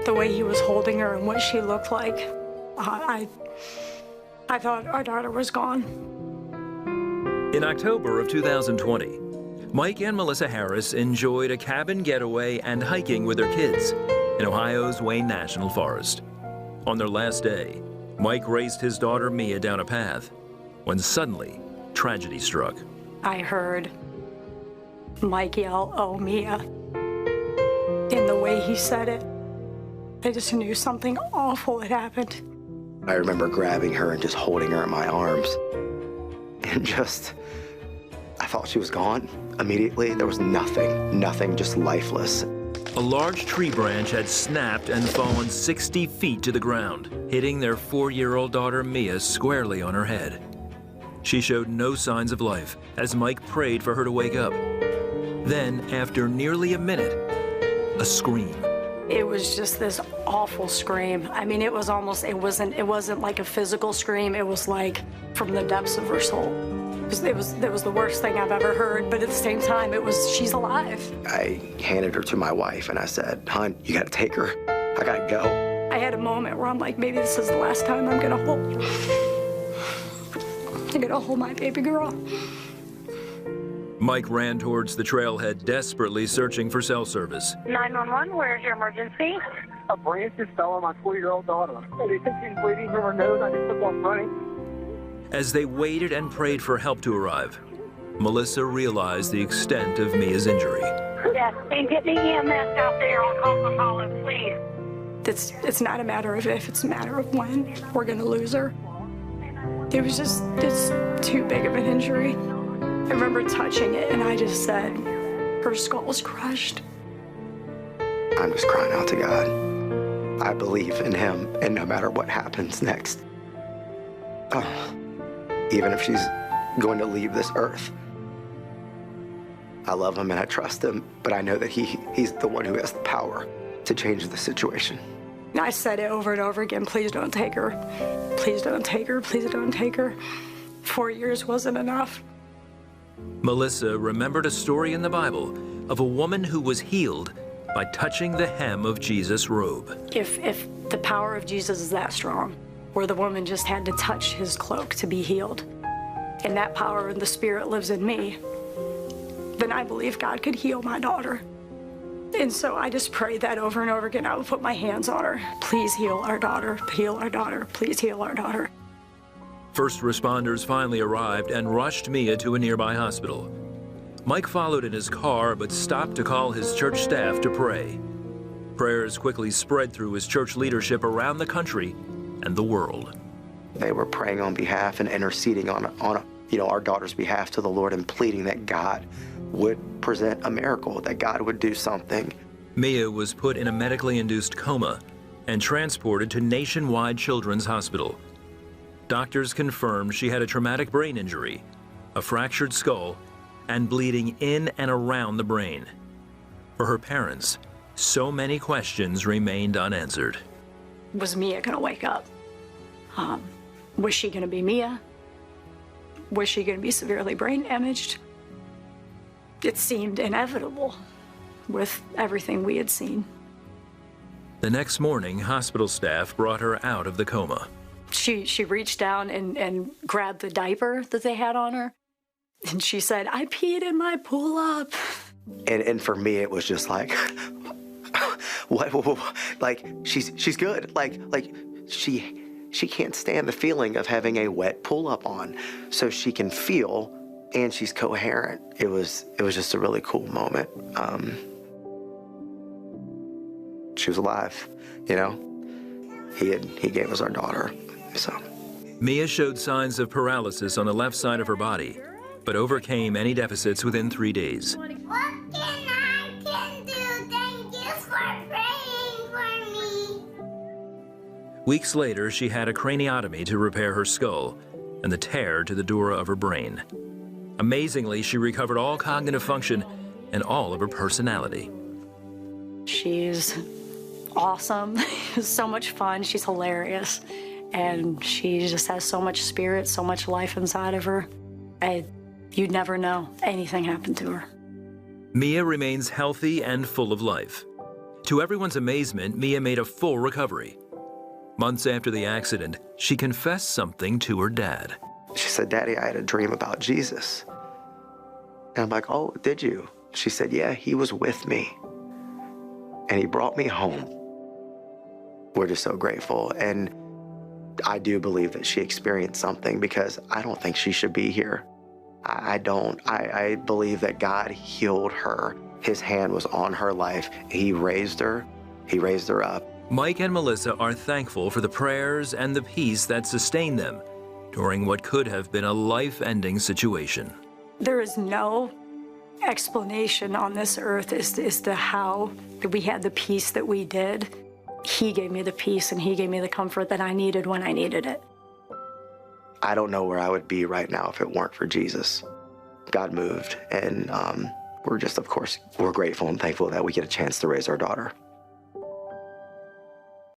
The way he was holding her and what she looked like, I thought our daughter was gone. In October of 2020, Mike and Melissa Harris enjoyed a cabin getaway and hiking with their kids in Ohio's Wayne National Forest. On their last day, Mike raced his daughter Mia down a path when suddenly tragedy struck. I heard Mike yell, "Oh, Mia." In the way he said it, I just knew something awful had happened. I remember grabbing her and just holding her in my arms. And I thought she was gone immediately. There was nothing, just lifeless. A large tree branch had snapped and fallen 60 feet to the ground, hitting their 4-year-old daughter Mia squarely on her head. She showed no signs of life as Mike prayed for her to wake up. Then, after nearly a minute, a scream. It was just this awful scream. I mean, it wasn't like a physical scream. It was like from the depths of her soul. It was the worst thing I've ever heard, but at the same time, she's alive. I handed her to my wife and I said, "Hon, you gotta take her. I gotta go." I had a moment where I'm like, maybe this is the last time I'm gonna hold my baby girl. Mike ran towards the trailhead, desperately searching for cell service. 911, where's your emergency? A branch just fell on my 4-year-old daughter. They think she's bleeding from her nose. I just took off running. As they waited and prayed for help to arrive, Melissa realized the extent of Mia's injury. Yes, and get the EMS out there on Coca-Cola, please. It's not a matter of if, it's a matter of when we're gonna lose her. It's too big of an injury. I remember touching it and I just said, her skull's crushed. I'm just crying out to God. I believe in him, and no matter what happens next, even if she's going to leave this earth, I love him and I trust him, but I know that he's the one who has the power to change the situation. And I said it over and over again, please don't take her. Please don't take her, please don't take her. 4 years wasn't enough. Melissa remembered a story in the Bible of a woman who was healed by touching the hem of Jesus' robe. If the power of Jesus is that strong, where the woman just had to touch his cloak to be healed, and that power and the Spirit lives in me, then I believe God could heal my daughter. And so I just prayed that over and over again. I would put my hands on her. Please heal our daughter, heal our daughter, please heal our daughter. First responders finally arrived and rushed Mia to a nearby hospital. Mike followed in his car but stopped to call his church staff to pray. Prayers quickly spread through his church leadership around the country and the world. They were praying on behalf and interceding on our daughter's behalf to the Lord and pleading that God would present a miracle, that God would do something. Mia was put in a medically induced coma and transported to Nationwide Children's Hospital. Doctors confirmed she had a traumatic brain injury, a fractured skull, and bleeding in and around the brain. For her parents, so many questions remained unanswered. Was Mia gonna wake up? Was she gonna be Mia? Was she gonna be severely brain damaged? It seemed inevitable with everything we had seen. The next morning, hospital staff brought her out of the coma. She reached down and grabbed the diaper that they had on her, and she said, "I peed in my pull-up." And for me, it was just like, what? Like she's good. Like she can't stand the feeling of having a wet pull-up on, so she can feel, and she's coherent. It was just a really cool moment. She was alive, you know. He gave us our daughter. So Mia showed signs of paralysis on the left side of her body, but overcame any deficits within 3 days. What can I do? Thank you for praying for me. Weeks later, she had a craniotomy to repair her skull and the tear to the dura of her brain. Amazingly, she recovered all cognitive function and all of her personality. She's awesome, so much fun, she's hilarious, and she just has so much spirit, so much life inside of her. You'd never know anything happened to her. Mia remains healthy and full of life. To everyone's amazement, Mia made a full recovery. Months after the accident, she confessed something to her dad. She said, "Daddy, I had a dream about Jesus." And I'm like, "Oh, did you?" She said, "Yeah, he was with me. And he brought me home." We're just so grateful. And I do believe that she experienced something, because I don't think she should be here. I don't. I believe that God healed her. His hand was on her life. He raised her. He raised her up. Mike and Melissa are thankful for the prayers and the peace that sustained them during what could have been a life-ending situation. There is no explanation on this earth as to how we had the peace that we did. He gave me the peace, and he gave me the comfort that I needed when I needed it. I don't know where I would be right now if it weren't for Jesus. God moved, and we're just, of course, we're grateful and thankful that we get a chance to raise our daughter.